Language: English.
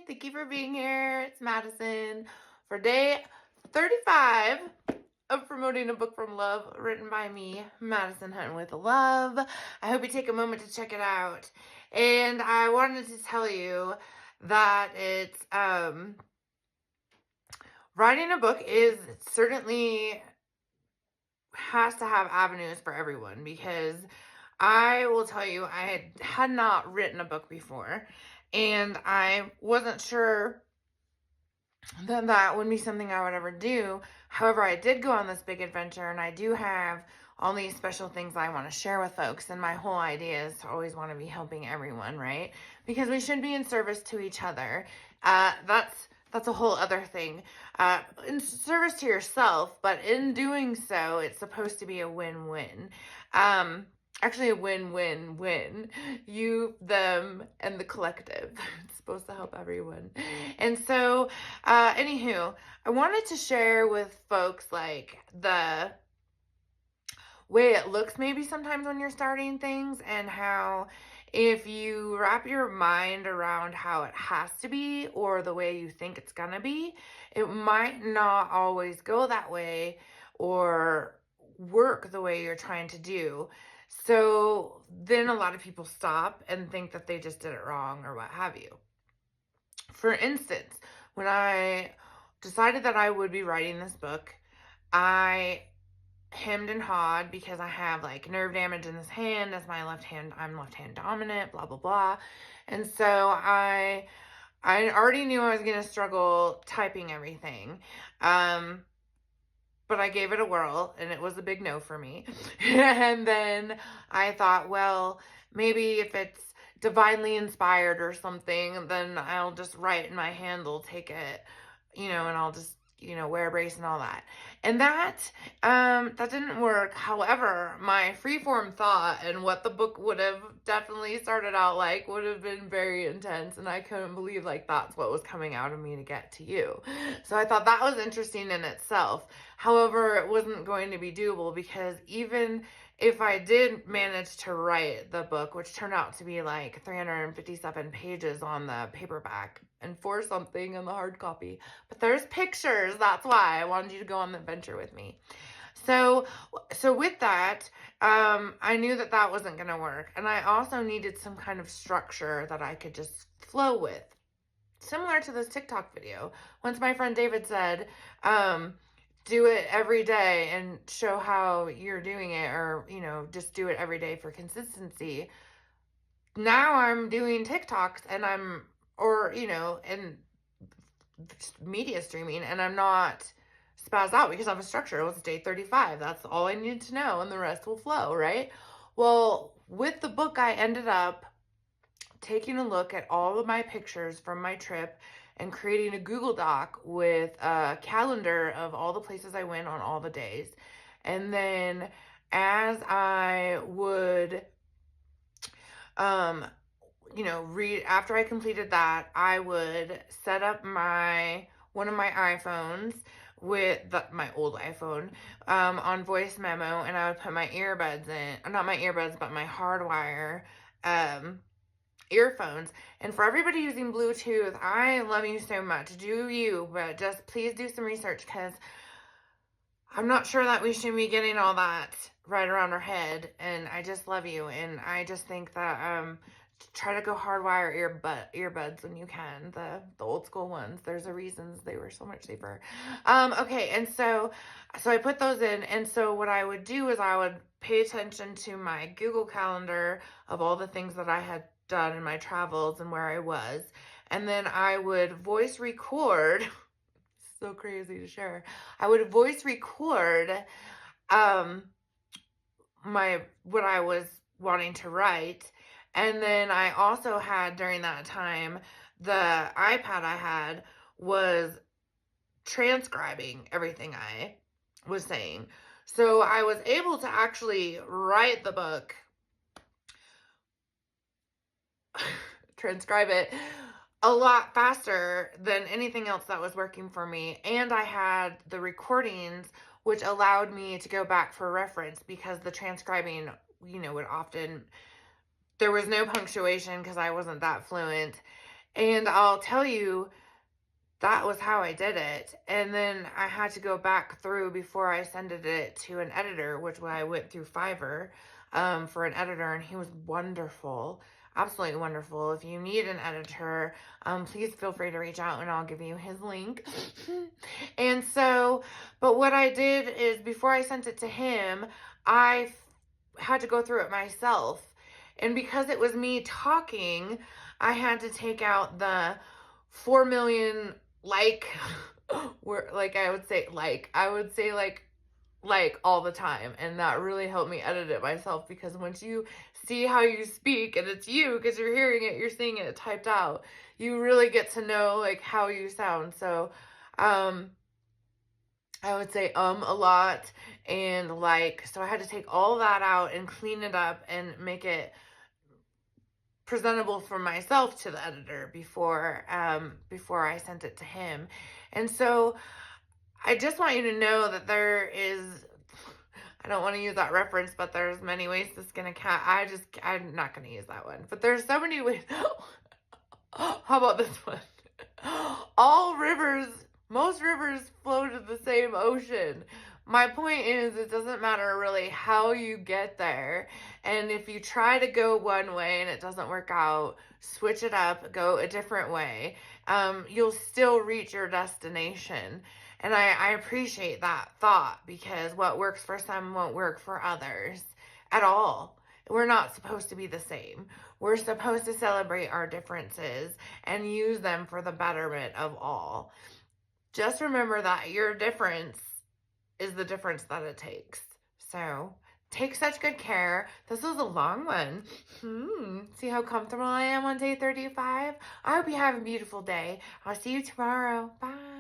Thank you for being here. It's Madison for day 35 of promoting a book from love written by me, Madison Hunting with Love. I hope you take a moment to check it out. And I wanted to tell you that writing a book is certainly has to have avenues for everyone, because I will tell you, I had not written a book before, and I wasn't sure that that would be something I would ever do. However, I did go on this big adventure, and I do have all these special things I want to share with folks, and my whole idea is to always want to be helping everyone, right? Because we should be in service to each other. That's a whole other thing. In service to yourself, but in doing so, it's supposed to be a win-win. Actually a win-win-win. You, them, and the collective. It's supposed to help everyone. And so, anywho, I wanted to share with folks like the way it looks maybe sometimes when you're starting things, and how if you wrap your mind around how it has to be or the way you think it's gonna be, it might not always go that way or work the way you're trying to do. So then a lot of people stop and think that they just did it wrong or what have you. For instance, when I decided that I would be writing this book, I hemmed and hawed because I have like nerve damage in this hand as my left hand. I'm left hand dominant, blah, blah, blah. And so I already knew I was going to struggle typing everything. But I gave it a whirl, and it was a big no for me. And then I thought, well, maybe if it's divinely inspired or something, then I'll just write and my hand will take it, and I'll just, wear a brace and all that. And that didn't work. However, my freeform thought and what the book would have definitely started out like would have been very intense, and I couldn't believe like that's what was coming out of me to get to you. So I thought that was interesting in itself. However, it wasn't going to be doable, because even if I did manage to write the book, which turned out to be like 357 pages on the paperback and 4 something in the hard copy, but there's pictures. That's why I wanted you to go on the adventure with me. So with that, I knew that that wasn't going to work. And I also needed some kind of structure that I could just flow with. Similar to this TikTok video. Once my friend David said, do it every day and show how you're doing it, or, just do it every day for consistency. Now I'm doing TikToks and and media streaming, and I'm not spazzed out because I have a structure. It was day 35. That's all I needed to know, and the rest will flow, right? Well, with the book, I ended up taking a look at all of my pictures from my trip and creating a Google Doc with a calendar of all the places I went on all the days. And then as I would, read, after I completed that, I would set up one of my iPhones with my old iPhone, on voice memo, and I would put my earbuds in, not my earbuds, but my hardwire, earphones. And for everybody using Bluetooth, I love you so much. Do you, but just please do some research, because I'm not sure that we should be getting all that right around our head. And I just love you. And I just think that, try to go hardwire earbuds when you can. The old school ones. There's a reason they were so much safer. Okay. And so I put those in. And so what I would do is I would pay attention to my Google Calendar of all the things that I had done in my travels and where I was. And then I would voice record. So crazy to share. I would voice record what I was wanting to write. And then I also had, during that time, the iPad I had was transcribing everything I was saying. So I was able to actually write the book, transcribe it a lot faster than anything else that was working for me. And I had the recordings, which allowed me to go back for reference, because the transcribing, would often, there was no punctuation because I wasn't that fluent. And I'll tell you, that was how I did it. And then I had to go back through before I sent it to an editor, which I went through Fiverr for an editor, and he was wonderful, absolutely wonderful. If you need an editor, please feel free to reach out and I'll give you his link. And so, but what I did is before I sent it to him, I had to go through it myself. And because it was me talking, I had to take out the 4 million like where like I would say like all the time, and that really helped me edit it myself, because once you see how you speak and it's you because you're hearing it, you're seeing it typed out, you really get to know like how you sound. So um I would say a lot, and like, so I had to take all that out and clean it up and make it presentable for myself to the editor before I sent it to him. And so I just want you to know that there is, I don't want to use that reference, but there's many ways to skin a cat. I'm not going to use that one. But there's so many ways. How about this one? All rivers, most rivers flow to the same ocean. My point is, it doesn't matter really how you get there. And if you try to go one way and it doesn't work out, switch it up, go a different way. You'll still reach your destination. And I appreciate that thought, because what works for some won't work for others at all. We're not supposed to be the same. We're supposed to celebrate our differences and use them for the betterment of all. Just remember that your difference is the difference that it takes. So take such good care. This was a long one. See how comfortable I am on day 35? I hope you have a beautiful day. I'll see you tomorrow. Bye.